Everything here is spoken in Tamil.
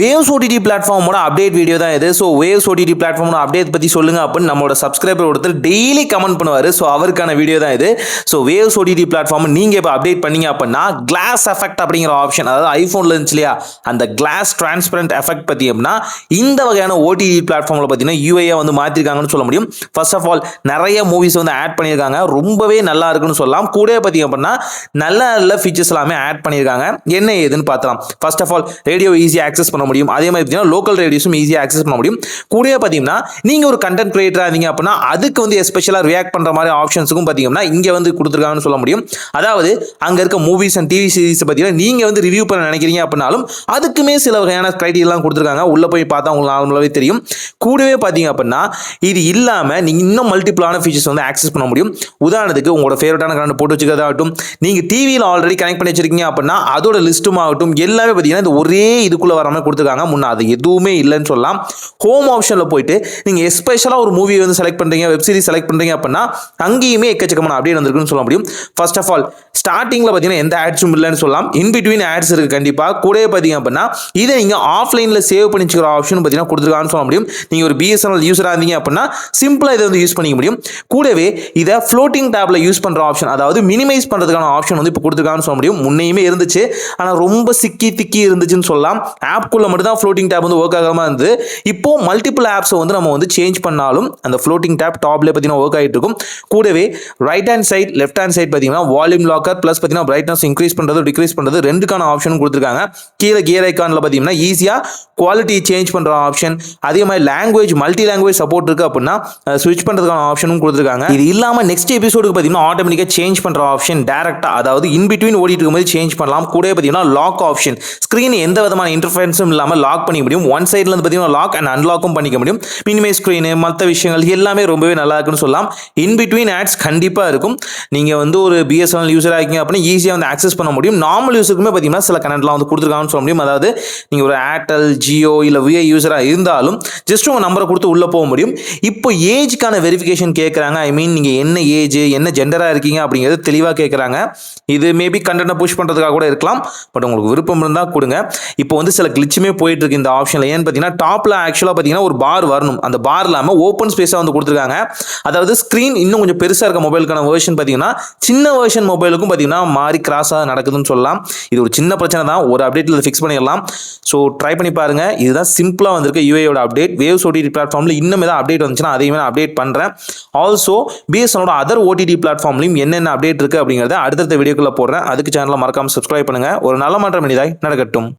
வேவ்ஸ் ஓடிடி பிளாட்ஃபார்மோட அப்டேட் வீடியோ தான் இது. ஸோ வேவ்ஸ் ஓடிடி பிளாட்ஃபார்மோட அப்டேட் பற்றி சொல்லுங்க அப்படின்னு நம்மளோட சப்ஸ்கிரைபர் ஒருத்தர் டெய்லி கமெண்ட் பண்ணுவார். ஸோ அவருக்கான வீடியோ தான் இது. ஸோ வேவ்ஸ் ஓடிடி பிளாட்ஃபார்ம் நீங்கள் இப்போ அப்டேட் பண்ணீங்க அப்படின்னா கிளாஸ் எஃபெக்ட் அப்படிங்கிற ஆப்ஷன், அதாவது ஐஃபோனில் இருந்துச்சு இல்லையா, அந்த கிளாஸ் டிரான்ஸ்பரண்ட் எஃபெக்ட் பற்றி அப்படின்னா இந்த வகையான ஓடிடி பிளாட்ஃபார்மில் பார்த்தீங்கன்னா யூஐயை வந்து மாற்றிருக்காங்கன்னு சொல்ல முடியும். ஃபர்ஸ்ட் ஆஃப் ஆல் நிறைய மூவிஸ் வந்து ஆட் பண்ணியிருக்காங்க, ரொம்பவே நல்லா இருக்குன்னு சொல்லலாம். கூட பார்த்தீங்க அப்படின்னா நல்ல நல்ல ஃபீச்சர்ஸ் எல்லாமே ஆட் பண்ணியிருக்காங்க. என்ன ஏதுன்னு பார்த்தலாம். ஃபர்ஸ்ட் ஆஃப் ஆல் ரேடியோ ஈஸியாக ஆக்சஸ் பண்ண முடியும். அதே மாதிரி பார்த்தீங்கன்னா லோக்கல் ரேடியோஸும் ஈஸியாக ஆக்சஸ் பண்ண முடியும். கூடவே பார்த்தீங்கன்னா நீங்கள் ஒரு கண்டென்ட் கிரியேட்டராக இருந்தீங்க அப்படின்னா அதுக்கு வந்து எஸ்பெஷலாக ரியாக்ட் பண்ணுற மாதிரி ஆப்ஷன்ஸுக்கும் பார்த்தீங்கன்னா இங்கே வந்து கொடுத்துருக்காங்கன்னு சொல்ல முடியும். அதாவது அங்கே இருக்க மூவிஸ் அண்ட் டிவி சீரிஸ் பார்த்தீங்கன்னா நீங்கள் வந்து ரிவ்யூ பண்ண நினைக்கிறீங்க அப்படின்னாலும் அதுக்குமே சில வகையான கிரைட்டீரியெல்லாம் கொடுத்துருக்காங்க. உள்ளே போய் பார்த்தா உங்களுக்கு நார்மலாகவே தெரியும். கூடவே பார்த்தீங்க அப்படின்னா இது இல்லாமல் நீங்கள் இன்னும் மல்டிபிளான ஃபீச்சர்ஸ் வந்து ஆக்சஸ் பண்ண முடியும். உதாரணத்துக்கு உங்களோட ஃபேவரட்டான கரண்ட் போட்டு வச்சுக்கிறதாகட்டும், நீங்கள் டிவியில் ஆல்ரெடி கனெக்ட் பண்ணி வச்சிருக்கீங்க அப்படின்னா அதோட லிஸ்ட்டும் ஆகட்டும் எல்லாமே பார்த்தீங்கன்னா இந்த ஒரே இதுக்குள்ளே வர மாதிரி கொடுத்துருக்காங்க. முன்ன அது எதுவுமே இல்லைன்னு சொல்லலாம். ஹோம் ஆப்ஷனில் போயிட்டு நீங்கள் எஸ்பெஷலாக ஒரு மூவி வந்து செலக்ட் பண்ணுறீங்க, வெப் சீரிஸ் செலக்ட் பண்ணுறீங்க அப்படின்னா அங்கேயுமே எக்கச்சக்கமான அப்டேட் வந்திருக்குன்னு சொல்ல முடியும். ஃபர்ஸ்ட் ஆஃப் ஆல் ஸ்டார்டிங்கில் பார்த்தீங்கன்னா எந்த ஆட்ஸும் இல்லைன்னு சொல்லலாம். இன் பிட்வீன் ஆட்ஸ் இருக்குது கண்டிப்பாக. கூடவே பார்த்தீங்க அப்படின்னா இதை நீங்கள் ஆஃப்லைனில் சேவ் பண்ணிச்சுக்கிற ஆப்ஷன் பார்த்தீங்கன்னா கொடுத்துருக்கான்னு சொல்ல முடியும். நீங்கள் ஒரு பிஎஸ்என்எல் யூஸராக இருந்தீங்க அப்படின்னா சிம்பிளாக இதை வந்து யூஸ் பண்ணிக்க முடியும். கூடவே இதை ஃப்ளோட்டிங் டேப்ல யூஸ் பண்ணுற ஆப்ஷன், அதாவது மினிமைஸ் பண்ணுறதுக்கான ஆப்ஷன் வந்து இப்போ கொடுத்துருக்கான்னு சொல்ல முடியும். முன்னையுமே இருந்துச்சு, ஆனால் ரொம்ப சிக்கி திக்கி இருந்துச்சுன்னு சொல்லலாம். ஆப்குள்ள மட்டும் தான் ஃப்ளோட்டிங் டேப் வந்து ஒர்க் ஆகாமல் இருந்து இப்போ மல்டிபிள் ஆப்ஸை வந்து நம்ம வந்து சேஞ்ச் பண்ணாலும் அந்த ஃப்ளோட்டிங் டேப் டாப்ல பார்த்தீங்கன்னா ஒர்க் ஆகிட்டு இருக்கும். கூடவே right hand side left hand side பார்த்தீங்கன்னா வால்யூம் லாக்கர் ப்ளஸ் பார்த்தீங்கன்னா பிரைட்னஸ் இன்க்ரீஸ் பண்ணுறது டிக்ரீஸ் பண்ணுறது ரெண்டுக்கான ஆப்ஷன் கொடுத்துருக்காங்க. கீழே கியர் ஐக்கானில் பார்த்தீங்கன்னா ஈஸியாக குவாலிட்டி சேஞ்ச் பண்ணுற ஆப்ஷன், அதே மாதிரி லாங்குவேஜ் மல்டி லாங்குவேஜ் சப்போர்ட் இருக்குது அப்படின்னா ஸ்விட்ச் பண்ணுறதுக்கான ஆப்ஷனும் கொடுத்துருக்காங்க. இது இல்லாமல் நெக்ஸ்ட் எபிசோடுக்கு பார்த்தீங்கன்னா ஆட்டோமேட்டிக்காக சேஞ்ச் பண்ணுற ஆப்ஷன் டேரக்டாக, அதாவது இன் பிட்வீன் ஓடிட்டு இருக்கும்போது சேஞ்ச் பண்ணலாம். கூட பார்த்தீங்கன்னா லாக் ஆப்ஷன், ஸ்க்ரீன் எந்த விதமான இன்டர்ஃபரன்ஸும் இல்லாமல் லாக் பண்ணிக்க முடியும். ஒன் சைடில் வந்து பார்த்தீங்கன்னா லாக் அண்ட் அன்லாக்கும் பண்ணிக்க முடியும். மினிமைஸ் ஸ்க்ரீனு மற்ற விஷயங்கள் எல்லாமே ரொம்பவே நல்லா இருக்குன்னு சொல்லலாம். இன் பிட்வீன் ஆட்ஸ் கண்டிப்பாக இருக்கும். நீங்கள் வந்து ஒரு பிஎஸ்என்எல் யூஸராக இருக்கீங்க அப்படின்னா ஈஸியாக வந்து ஆக்சஸ் பண்ண முடியும். நார்மல் யூஸருக்குமே பார்த்தீங்கன்னா சில கனெக்ட்லாம் வந்து கொடுத்துருக்காங்கன்னு சொல்ல முடியும். அதாவது நீங்கள் ஒரு ஏர்டெல், ஜியோ இல்லை விஐ யூஸராக இருந்தாலும் ஜஸ்ட் உங்கள் நம்பரை கொடுத்து உள்ளே போக முடியும். இப்போ ஏஜ்க்கான வெரிஃபிகேஷன் கேட்குறாங்க. ஐ மீன் நீங்கள் என்ன ஏஜ் என்ன ஜெண்டராக இருக்கீங்க அப்படிங்கிறது தெளிவாக கேட்குறாங்க. இது மேபி கண்டென்ட்டை புஷ் பண்ணுறதுக்காக கூட இருக்கலாம். பட் உங்களுக்கு விருப்பம் இருந்தால் கொடுங்க. இப்போ வந்து சில கிளிச்சுமே போயிட்டு இருக்கு இந்த ஆப்ஷனில். ஏன்னு பார்த்தீங்கன்னா டாப்பில் ஆக்சுவலாக பார்த்தீங்கன்னா ஒரு பார் வரணும். அந்த பார் இல்லாமல் ஓப்பன் ஸ்பேஸாக வந்து கொடுத்துருக்காங்க. அதாவது ஸ்க்ரீன் இன்னும் கொஞ்சம் பெருசாக இருக்க மொபைலுக்கான வெர்ஷன் பார்த்தீங்கன்னா சின்ன வெர்ஷன் மொபைலுக்கும் பார்த்தீங்கன்னா மாறி கிராஸாக நடக்குதுன்னு சொல்லலாம். இது ஒரு சின்ன பிரச்சனை தான், ஒரு அப்டேட்டில் ஃபிக்ஸ் பண்ணிடலாம். ஸோ ட்ரை பண்ணி பாருங்கள். இதுதான் சிம்பிளாக வந்திருக்க யூஐயோட அப்டேட். வேவ்ஸ் ஓடிடி பிளாட்ஃபார்மில் இன்னும் ஏதாவது அப்டேட் வந்துச்சுன்னா அதையுமே நான் அப்டேட் பண்ணுறேன். ஆல்சோ பிஎஸ்என்னோட அதர் ஓடிடி பிளாட்ஃபார்ம்லையும் என்னென்ன அப்டேட் இருக்குது அப்படிங்கிறத அடுத்தடுத்த வீடியோக்குள்ளே போடுறேன். அதுக்கு சேனலை மறக்காமல் சப்ஸ்கிரைப் பண்ணுங்கள். ஒரு நல்ல மாற்றம் இனிதாய் நடக்கட்டும்.